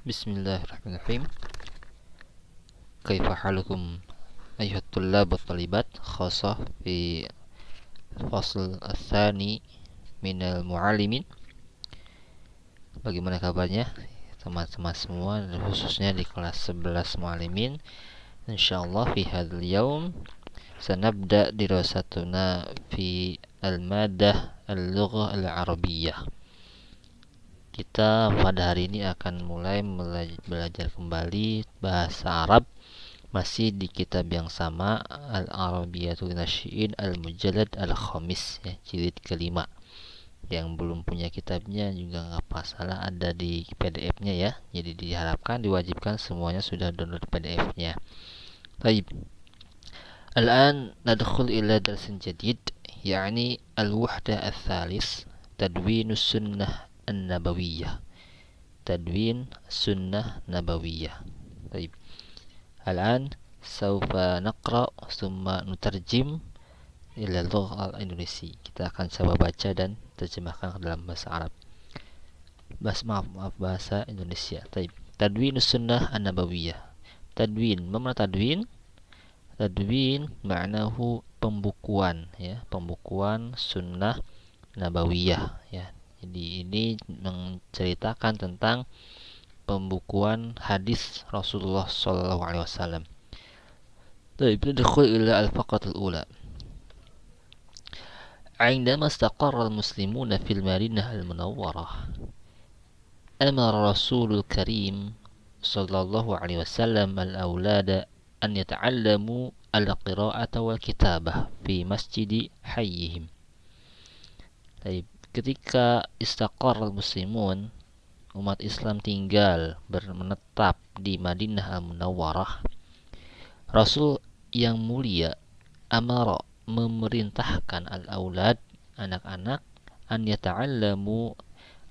Bismillahirrahmanirrahim. Kaifa halukum ayuhat tullab wa talibat khasah fi fasl ats-tsani minal muallimin. Bagaimana kabarnya teman-teman semua, khususnya di kelas 11 muallimin. Insyaallah fi hadzal yaum sanabda dirasatuna fi al-madah al-lughah al-arabiyyah. Kita pada hari ini akan mulai belajar kembali bahasa Arab, masih di kitab yang sama, Al-Arabiyatul Nasyi'in Al-Mujallad Al-Khamis, ya, jilid kelima. Yang belum punya kitabnya juga nggak masalah, ada di PDF-nya ya. Jadi diharapkan, diwajibkan semuanya sudah download PDF-nya. Baik. Al-an nadkhul ila darsin jadid, yakni al-wahda ats-tsalis, tadwinus sunnah an-nabawiyah. Tadwin sunnah nabawiyah. Baik. Al-an saufa naqra thumma nutarjim ila lughah al-Indonesia. Kita akan coba baca dan terjemahkan ke dalam bahasa Arab. Bahasa Indonesia. Baik. Tadwin sunnah an-nabawiyah. Tadwin, mana tadwin? Tadwin maknahu pembukuan, ya, pembukuan sunnah nabawiyah, ya. Jadi ini menceritakan tentang pembukuan hadis Rasulullah sallallahu alaihi wasallam. Baik, ندخل إلى الفقرة الأولى. عندما استقر المسلمون في المدينة المنورة أمر الرسول الكريم صلى الله عليه وسلم الأولاد أن يتعلموا القراءة والكتابة في مسجد حيهم. طيب. Ketika istaqarral muslimun, umat Islam tinggal menetap di Madinah Al-Munawwarah, Rasul yang mulia amara memerintahkan al-aulad, anak-anak, an yata'allamu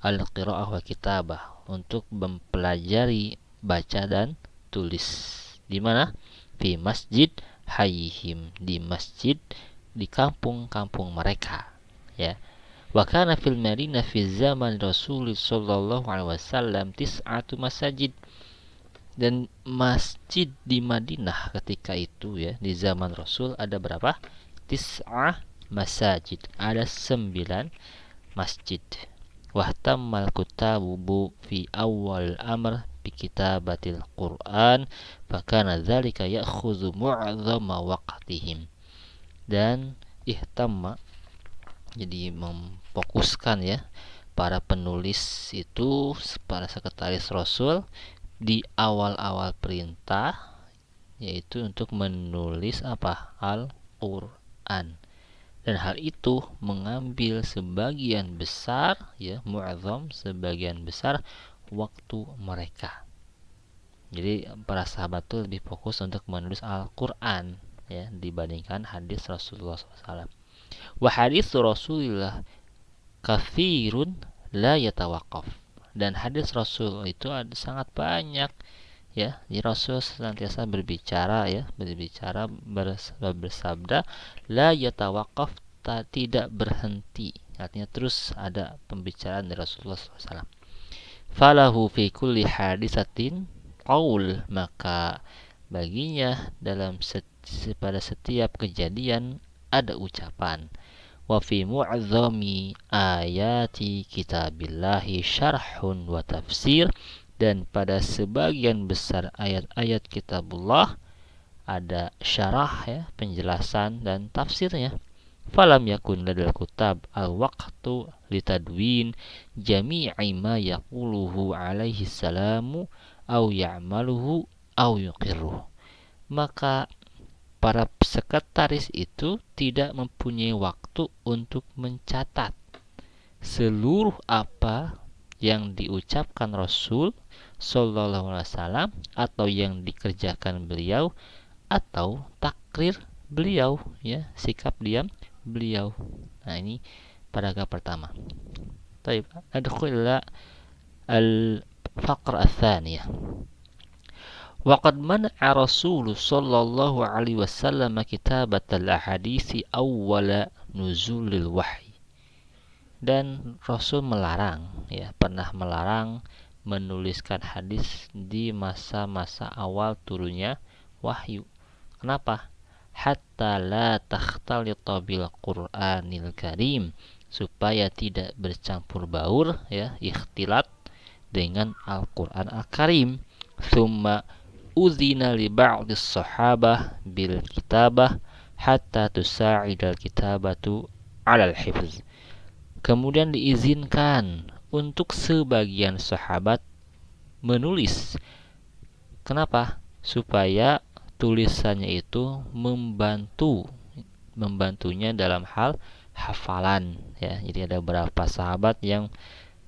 al-qira'ah wa kitabah, untuk mempelajari baca dan tulis. Di mana? Di masjid hayyihim, di masjid di kampung-kampung mereka, ya. Wa kana fil Madinah fi zaman Rasul sallallahu alaihi wasallam tis'atu masajid, dan masjid di Madinah ketika itu, ya, di zaman Rasul ada berapa? Tis'ah masajid, ada 9 masjid. Wahtammal kutabu fi awal amr bi kitabatil Qur'an, fakana dzalika ya'khudhu mu'azzama waqtihim. Dan ihtamma, jadi memfokuskan, ya, para penulis itu, para sekretaris Rasul di awal-awal perintah, yaitu untuk menulis apa? Al-Quran. Dan hal itu mengambil sebagian besar, ya, mu'azzam, sebagian besar waktu mereka. Jadi para sahabat itu lebih fokus untuk menulis Al-Quran, ya, dibandingkan hadis Rasulullah SAW. Wa hadis Rasulullah kathirun la yatawaqaf, dan hadis Rasul itu ada sangat banyak, ya. Jadi Rasul senantiasa berbicara, ya, bersabda la yatawaqaf, tidak berhenti, artinya terus ada pembicaraan dari Rasulullah SAW. Falahu fi kulli hadisatin qaul, maka baginya pada setiap kejadian ada ucapan. Wa fi mu'azzami ayati kitabillahi syarhun wa tafsir, dan pada sebagian besar ayat-ayat kitabullah ada syarah, ya, penjelasan dan tafsirnya. Falam yakun ladal kutab al-waqtu litadwin jami'i ma yaquluhu alaihi salamu au ya'maluhu au yuqirruh. Maka para sekretaris itu tidak mempunyai waktu untuk mencatat seluruh apa yang diucapkan Rasul sallallahu alaihi wasallam, atau yang dikerjakan beliau, atau takrir beliau, ya, sikap diam beliau. Nah, ini paragraf pertama. Baik, adkhul ila al-faqra ats-tsaniyah. Waqad man'a Rasul sallallahu alaihi wasallam kitabatal ahadits awwala nuzulil wahyi. Dan Rasul melarang, ya, pernah melarang menuliskan hadis di masa-masa awal turunnya wahyu. Kenapa? Hatta la takhtalita bil Qur'anil Karim, supaya tidak bercampur baur ya, ikhtilat dengan Al-Qur'an Al-Karim. Tsumma uzina li ba'dis sahabah bil kitabah hatta tusa'idal kitabatu 'alal hifz. Kemudian diizinkan untuk sebagian sahabat menulis. Kenapa? Supaya tulisannya itu membantunya dalam hal hafalan ya. Jadi ada beberapa sahabat yang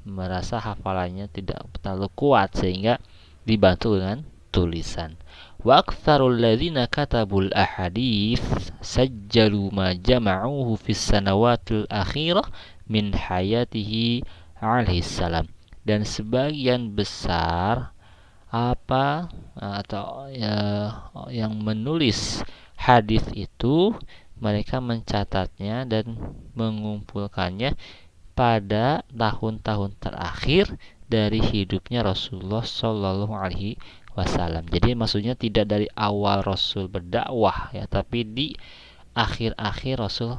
merasa hafalannya tidak terlalu kuat sehingga dibantu dengan tulisan. Wa aktsarul ladzina katabul ahadits sajjalu ma jama'uhu fis sanawatil akhirah min hayatihi alaihi salam. Dan sebagian besar atau yang menulis hadis itu, mereka mencatatnya dan mengumpulkannya pada tahun-tahun terakhir dari hidupnya Rasulullah Shallallahu Alaihi Wasallam. Jadi maksudnya tidak dari awal Rasul berdakwah ya, tapi di akhir-akhir Rasul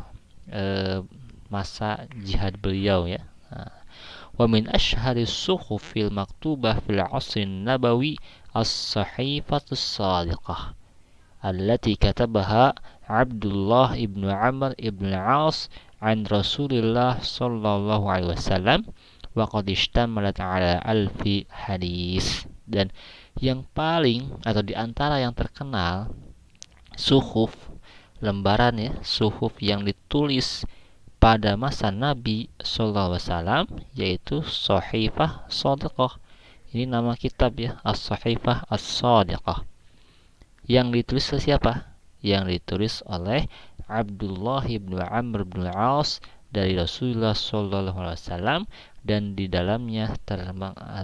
masa jihad beliau ya. Wa min ashharis suhufil maktubah fil asrin nabawi as-sahifatus sadiqah allati katabaha Abdullah ibnu Amr ibnu As an Rasulillah sallallahu alaihi wasallam wa qad ishtamalat ala alfi hadis. Dan yang paling atau di antara yang terkenal suhuf, lembaran ya, suhuf yang ditulis pada masa Nabi sallallahu alaihi wasallam, yaitu Shahifah Shadiqah. Ini nama kitab ya, As-Shahifah As-Shadiqah. Yang ditulis oleh siapa? Yang ditulis oleh Abdullah ibnu Amr ibn As dari Rasulullah sallallahu alaihi wasallam, dan di dalamnya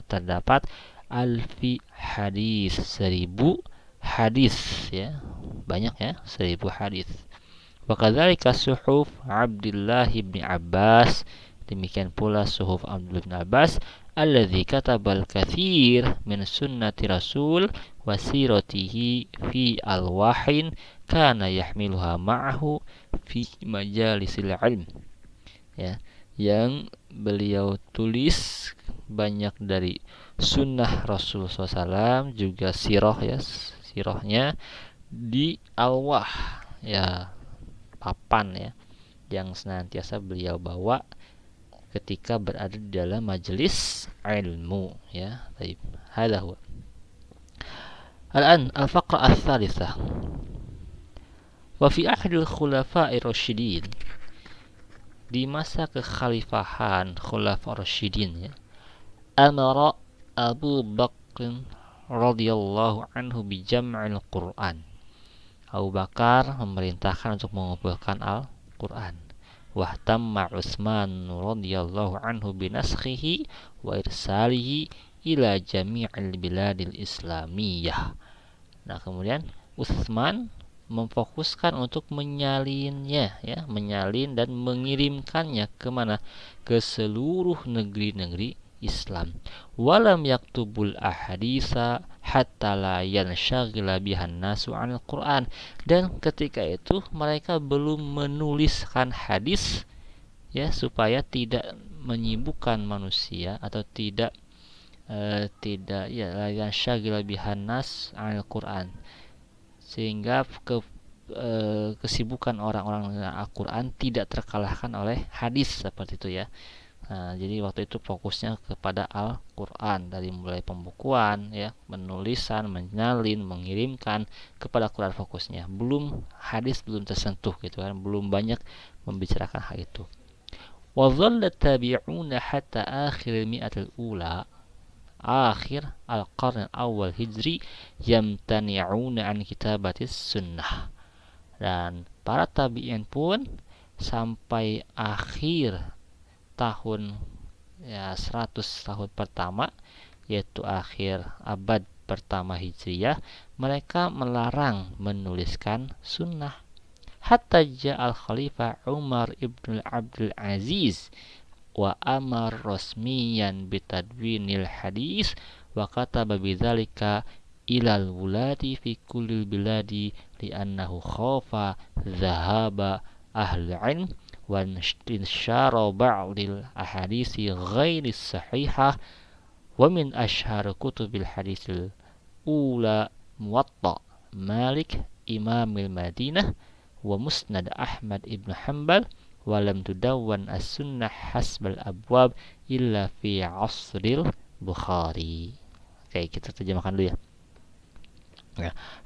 terdapat alfi hadis, 1000 hadis ya. Banyak ya, 1000 hadis. Wa kadzalika suhuf Abdullah bin Abbas, demikian pula suhuf Abdullah bin Abbas alladzi katabal katsir min sunnati Rasul wa siratihi fi alwahin kana yahmiluha ma'ahu fi majalisil ilm ya, yang beliau tulis banyak dari sunnah Rasul SAW, juga sirah ya, sirahnya di alwah ya, papan ya, yang senantiasa beliau bawa ketika berada di dalam majelis ilmu ya. Baik, hadza huwa. Al-an al-faqra ats-tsalitsah. Wa fi ahadil khulafa'ir rasyidin, di masa kekhalifahan khulafa rasyidin ya, amara Abu Bakr radhiyallahu anhu bi jam'il Qur'an. Abu Bakar memerintahkan untuk mengumpulkan Al-Quran. Wahtamma Utsman radhiyallahu anhu binaskhihi wa irsalihi ila jami'il biladil islamiyah. Nah, kemudian Utsman memfokuskan untuk menyalinnya ya, menyalin dan mengirimkannya ke mana? Ke seluruh negeri-negeri Islam. Walam yaktubul ahaditsa hatta la yanshagila bihan nasu 'anil Qur'an. Dan ketika itu mereka belum menuliskan hadis ya, supaya tidak menyibukkan manusia atau tidak ya la yanshagila bihan nas 'anil Qur'an, sehingga kesibukan orang-orang dengan Al-Quran tidak terkalahkan oleh hadis seperti itu ya. Nah, jadi waktu itu fokusnya kepada Al-Quran, dari mulai pembukuan ya, penulisan, menyalin, mengirimkan kepada Al-Quran fokusnya. Belum hadis, belum tersentuh gitu kan, belum banyak membicarakan hal itu. Wa dhalla tabi'una hatta akhir al-mi'atil ula, akhir al-qarn al-awwal hijri, yamtani'una an kitabatis sunnah. Dan para tabi'in pun sampai akhir tahun ya 100 tahun pertama, yaitu akhir abad pertama Hijriyah, mereka melarang menuliskan sunnah. Hatta ja'al Khalifah Umar ibn Abdul Aziz wa amar rasmiyan bitadwinil hadis wa kataba bidzalika ilal wulati fi kullil biladi li'annahu khafa dhahaba ahli ilm wa insyara ba'dil ahadisi ghairis sahihah wa min ashhar kutubil hadisil ula muwatta Malik imamil Madinah wa musnad Ahmad ibn Hanbal wa lam tudawwan as-sunnah hasbal abwab illa fi asril Bukhari. Oke, kita terjemahkan dulu ya.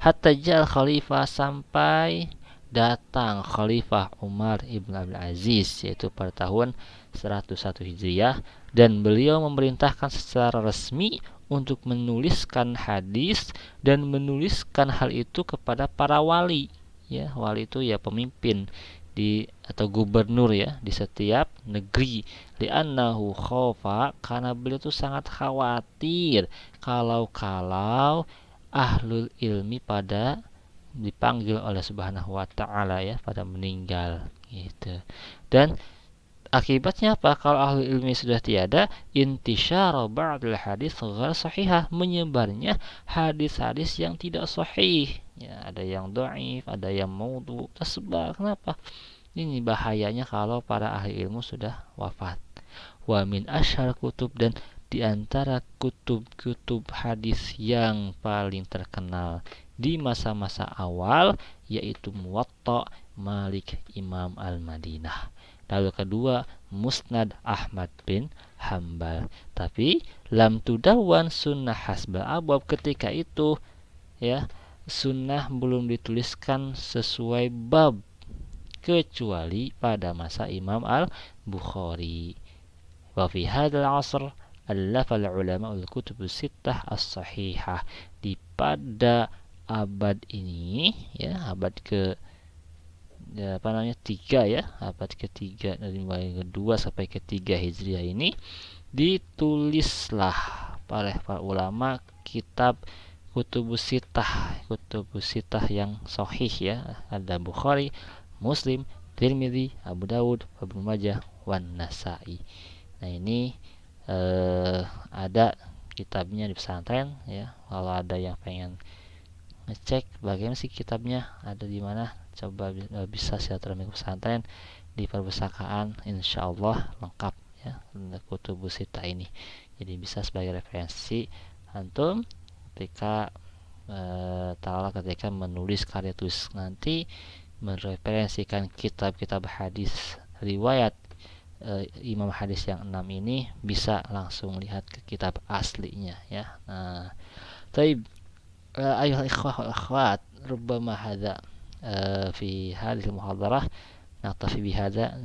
Hatta jal khalifah, sampai datang Khalifah Umar ibn Abdul Aziz, yaitu pada tahun 101 Hijriah, dan beliau memerintahkan secara resmi untuk menuliskan hadis dan menuliskan hal itu kepada para wali. Ya, wali itu ya pemimpin di atau gubernur ya di setiap negeri. Li'annahu khofa, karena beliau itu sangat khawatir kalau ahlul ilmi pada dipanggil oleh Subhanahu wa ta'ala ya, pada meninggal gitu. Dan akibatnya apa? Kalau ahlul ilmi sudah tiada, intisyara ba'dul hadis ghair sahihah, menyebarnya hadis-hadis yang tidak sahih ya, ada yang dhaif, ada yang maudhu, tersebar. Kenapa? Ini bahayanya kalau para ahli ilmu sudah wafat. Wa min asyhar kutub, dan di antara kutub-kutub hadis yang paling terkenal di masa-masa awal yaitu Muwatta Malik Imam Al-Madinah. Lalu kedua Musnad Ahmad bin Hanbal. Tapi lam tudawwan sunnah hasbal abwab, ketika itu ya sunnah belum dituliskan sesuai bab kecuali pada masa Imam Al-Bukhari. Wa fi hadzal 'asr allafal ulama al-kutub sittah as-sahihah. Di pada abad ini ya, abad ke ya, tiga ya, abad ketiga dari mulai kedua sampai ketiga Hijriah ini ditulislah oleh para ulama kitab kutubus sittah yang sahih ya, ada Bukhari, Muslim, Tirmidzi, Abu Dawud, Ibnu Majah, wan Nasa'i. Nah ini ada kitabnya di pesantren ya. Kalau ada yang pengen ngecek bagaimana sih kitabnya, ada di mana, coba bisa silaturahmi ke pesantren di perpustakaan, insyaallah lengkap ya kutubus sittah ini. Jadi bisa sebagai referensi antum ketika ketika menulis karya tulis nanti, mereferensikan kitab-kitab hadis riwayat imam hadis yang 6 ini, bisa langsung lihat ke kitab aslinya ya. Nah, taib ayuhal ikhwah wal akhwat, rubbama hadza fi hadhihi muhadarah naktafi bihadza.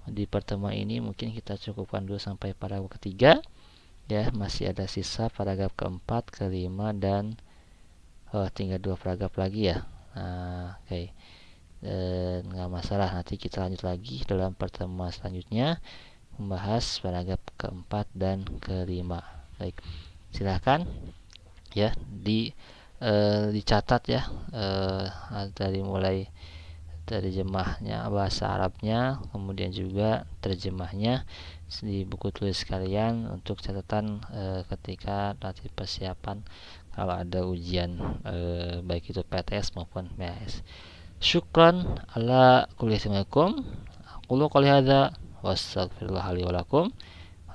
Di pertemuan ini mungkin kita cukupkan dulu sampai paragraf ketiga ya, masih ada sisa paragraf keempat, kelima, dan tinggal 2 paragraf lagi ya. Nah, oke. Nggak masalah, nanti kita lanjut lagi dalam pertemuan selanjutnya membahas paragraf keempat dan kelima. Baik, silahkan ya dicatat ya, dari mulai terjemahnya bahasa Arabnya, kemudian juga terjemahnya di buku tulis kalian untuk catatan ketika nanti persiapan kalau ada ujian baik itu PTS maupun PAS. Syukran ala kulli samakum. Aqulu qouli hadza wastaghfirullah li wa lakum.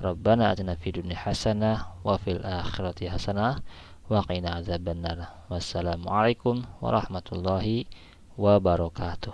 Rabbana atina fid dunya hasanah wa fil akhirati hasanah wa qina adzabannar. Wassalamualaikum warahmatullahi wabarakatuh.